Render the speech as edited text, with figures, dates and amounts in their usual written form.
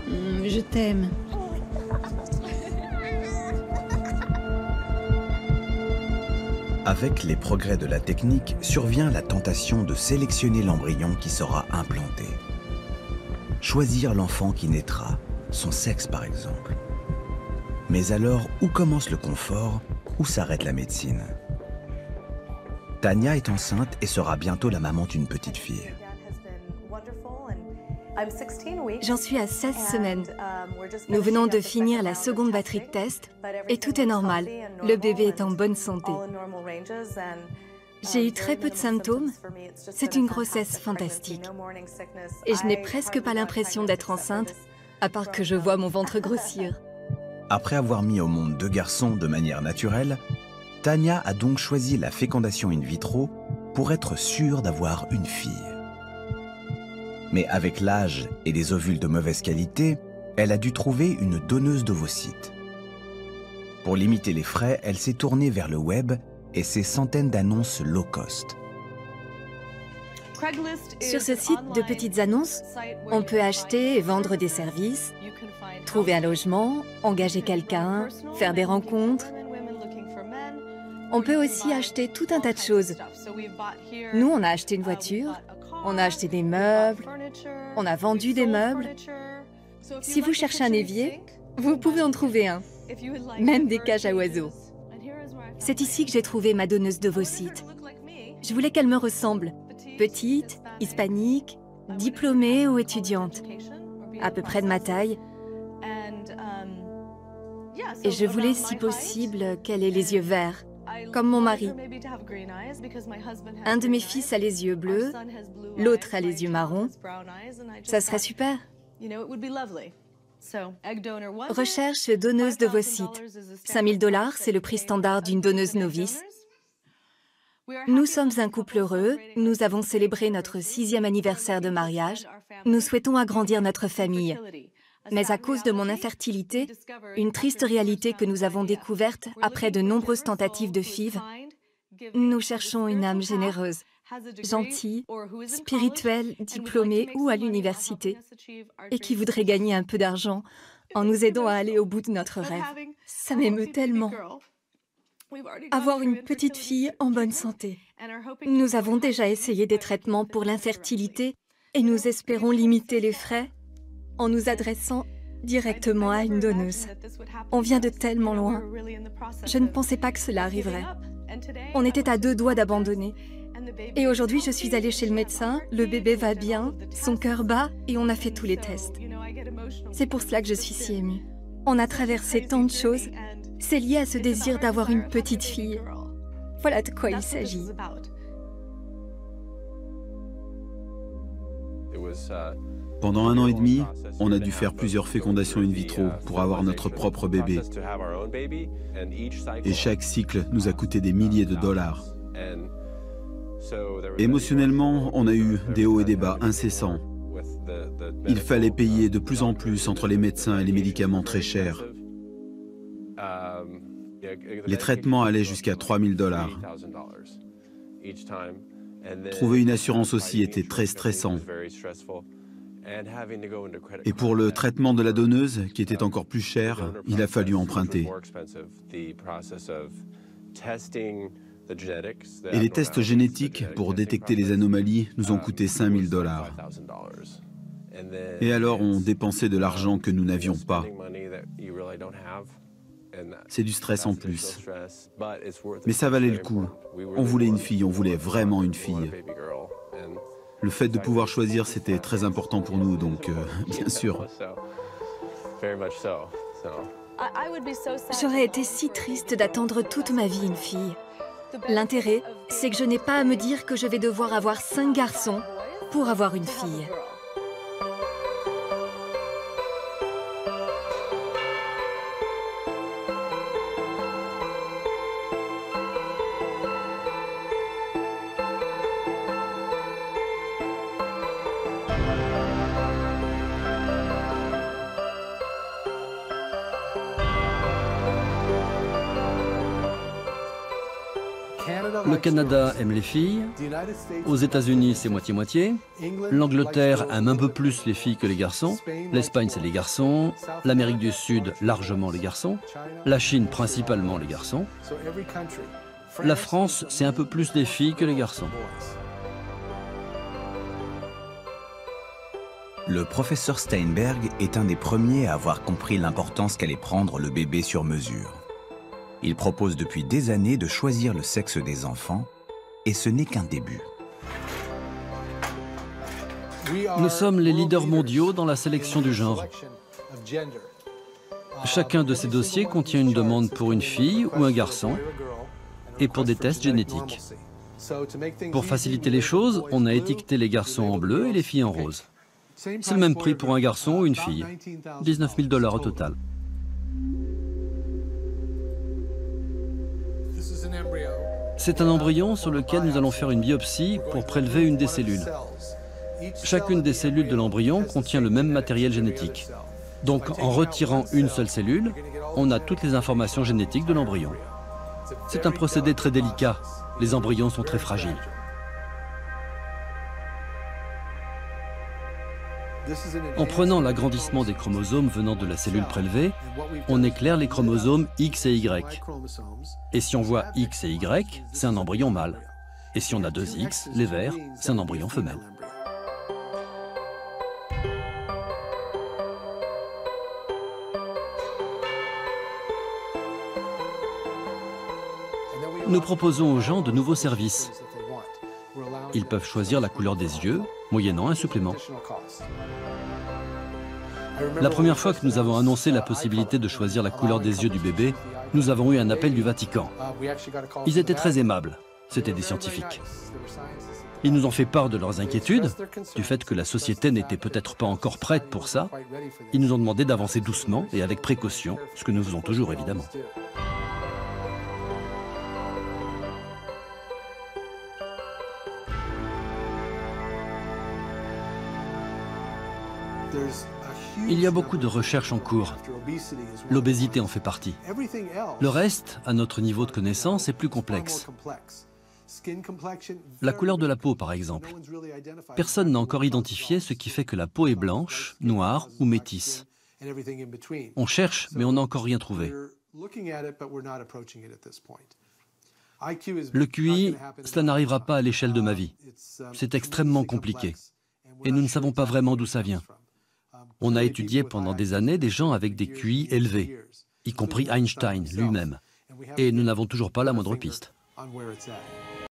Je t'aime. Avec les progrès de la technique, survient la tentation de sélectionner l'embryon qui sera implanté. Choisir l'enfant qui naîtra, son sexe par exemple. Mais alors, où commence le confort, où s'arrête la médecine? Tania est enceinte et sera bientôt la maman d'une petite fille. J'en suis à 16 semaines. Nous venons de finir la seconde batterie de test et tout est normal. Le bébé est en bonne santé. J'ai eu très peu de symptômes. C'est une grossesse fantastique. Et je n'ai presque pas l'impression d'être enceinte, à part que je vois mon ventre grossir. Après avoir mis au monde 2 garçons de manière naturelle, Tania a donc choisi la fécondation in vitro pour être sûre d'avoir une fille. Mais avec l'âge et des ovules de mauvaise qualité, elle a dû trouver une donneuse d'ovocytes. Pour limiter les frais, elle s'est tournée vers le web et ses centaines d'annonces low cost. Sur ce site de petites annonces, on peut acheter et vendre des services, trouver un logement, engager quelqu'un, faire des rencontres. On peut aussi acheter tout un tas de choses. Nous, on a acheté une voiture, on a acheté des meubles, on a vendu des meubles. Si vous cherchez un évier, vous pouvez en trouver un, même des cages à oiseaux. C'est ici que j'ai trouvé ma donneuse d'ovocytes. Je voulais qu'elle me ressemble, petite, hispanique, diplômée ou étudiante, à peu près de ma taille. Et je voulais, si possible, qu'elle ait les yeux verts, comme mon mari. Un de mes fils a les yeux bleus, l'autre a les yeux marrons. Ça serait super. Recherche donneuse d'ovocytes. 5 000 $, c'est le prix standard d'une donneuse novice. Nous sommes un couple heureux, nous avons célébré notre 6e anniversaire de mariage. Nous souhaitons agrandir notre famille. Mais à cause de mon infertilité, une triste réalité que nous avons découverte après de nombreuses tentatives de FIV, nous cherchons une âme généreuse, gentille, spirituelle, diplômée ou à l'université, et qui voudrait gagner un peu d'argent en nous aidant à aller au bout de notre rêve. Ça m'émeut tellement. Avoir une petite fille en bonne santé. Nous avons déjà essayé des traitements pour l'infertilité et nous espérons limiter les frais en nous adressant directement à une donneuse. On vient de tellement loin. Je ne pensais pas que cela arriverait. On était à 2 doigts d'abandonner. Et aujourd'hui, je suis allée chez le médecin, le bébé va bien, son cœur bat et on a fait tous les tests. C'est pour cela que je suis si émue. On a traversé tant de choses. C'est lié à ce désir d'avoir une petite fille. Voilà de quoi il s'agit. Pendant 1 an et demi, on a dû faire plusieurs fécondations in vitro pour avoir notre propre bébé. Et chaque cycle nous a coûté des milliers de dollars. Émotionnellement, on a eu des hauts et des bas incessants. Il fallait payer de plus en plus entre les médecins et les médicaments très chers. Les traitements allaient jusqu'à 3 000 $. Trouver une assurance aussi était très stressant. Et pour le traitement de la donneuse, qui était encore plus cher, il a fallu emprunter. Et les tests génétiques pour détecter les anomalies nous ont coûté 5 000 $. Et alors on dépensait de l'argent que nous n'avions pas. C'est du stress en plus. Mais ça valait le coup. On voulait une fille, on voulait vraiment une fille. Le fait de pouvoir choisir, c'était très important pour nous, donc bien sûr. J'aurais été si triste d'attendre toute ma vie une fille. L'intérêt, c'est que je n'ai pas à me dire que je vais devoir avoir 5 garçons pour avoir une fille. Le Canada aime les filles. Aux États-Unis, c'est moitié-moitié. L'Angleterre aime un peu plus les filles que les garçons. L'Espagne, c'est les garçons. L'Amérique du Sud, largement les garçons. La Chine, principalement les garçons. La France, c'est un peu plus les filles que les garçons. Le professeur Steinberg est un des premiers à avoir compris l'importance qu'allait prendre le bébé sur mesure. Il propose depuis des années de choisir le sexe des enfants, et ce n'est qu'un début. Nous sommes les leaders mondiaux dans la sélection du genre. Chacun de ces dossiers contient une demande pour une fille ou un garçon et pour des tests génétiques. Pour faciliter les choses, on a étiqueté les garçons en bleu et les filles en rose. C'est le même prix pour un garçon ou une fille, 19 000 $ au total. C'est un embryon sur lequel nous allons faire une biopsie pour prélever une des cellules. Chacune des cellules de l'embryon contient le même matériel génétique. Donc en retirant une seule cellule, on a toutes les informations génétiques de l'embryon. C'est un procédé très délicat. Les embryons sont très fragiles. En prenant l'agrandissement des chromosomes venant de la cellule prélevée, on éclaire les chromosomes X et Y. Et si on voit X et Y, c'est un embryon mâle. Et si on a deux X, les verts, c'est un embryon femelle. Nous proposons aux gens de nouveaux services. Ils peuvent choisir la couleur des yeux, moyennant un supplément. La première fois que nous avons annoncé la possibilité de choisir la couleur des yeux du bébé, nous avons eu un appel du Vatican. Ils étaient très aimables. C'étaient des scientifiques. Ils nous ont fait part de leurs inquiétudes, du fait que la société n'était peut-être pas encore prête pour ça. Ils nous ont demandé d'avancer doucement et avec précaution, ce que nous faisons toujours évidemment. Il y a beaucoup de recherches en cours. L'obésité en fait partie. Le reste, à notre niveau de connaissance, est plus complexe. La couleur de la peau, par exemple. Personne n'a encore identifié ce qui fait que la peau est blanche, noire ou métisse. On cherche, mais on n'a encore rien trouvé. Le QI, cela n'arrivera pas à l'échelle de ma vie. C'est extrêmement compliqué. Et nous ne savons pas vraiment d'où ça vient. On a étudié pendant des années des gens avec des QI élevés, y compris Einstein lui-même. Et nous n'avons toujours pas la moindre piste.